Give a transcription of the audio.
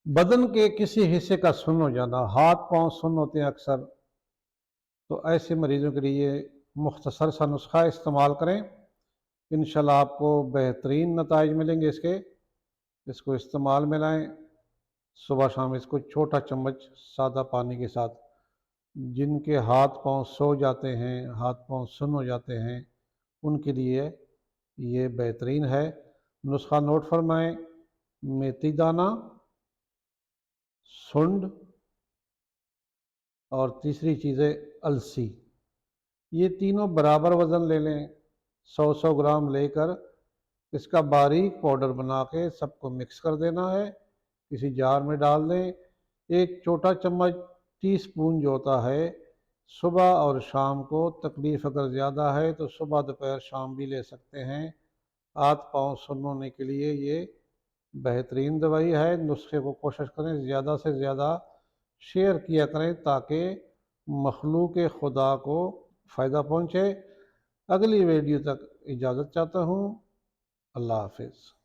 بدन के किसी हिस्से का सुन्न हो जाना, हाथ पांव सुन्न होते हैं अक्सर, तो ऐसे मरीजों के लिए मुख्तसर सा नुस्खा इस्तेमाल करें। इंशाल्लाह आपको बेहतरीन नताइज मिलेंगे इसको इस्तेमाल में लाएं। सुबह शाम इसको छोटा चम्मच सादा पानी के साथ, जिनके हाथ पांव सो जाते हैं, हाथ पांव सुन्न हो जाते हैं, उनके लिए ये बेहतरीन है। नुस्खा नोट फरमाएं। मेथी दाना, सुंड और तीसरी चीज़ है अलसी। ये तीनों बराबर वज़न ले लें, 100-100 ग्राम लेकर इसका बारीक पाउडर बना के सबको मिक्स कर देना है। किसी जार में डाल दें। एक छोटा चम्मच टीस्पून जो होता है, सुबह और शाम को, तकलीफ़ अगर ज़्यादा है तो सुबह दोपहर शाम भी ले सकते हैं। हाथ पाँव सुन्न होने के लिए ये बेहतरीन दवाई है। नुस्खे को कोशिश करें ज़्यादा से ज़्यादा शेयर किया करें ताकि मखलूक खुदा को फ़ायदा पहुँचे। अगली वीडियो तक इजाज़त चाहता हूँ। अल्लाह हाफिज़।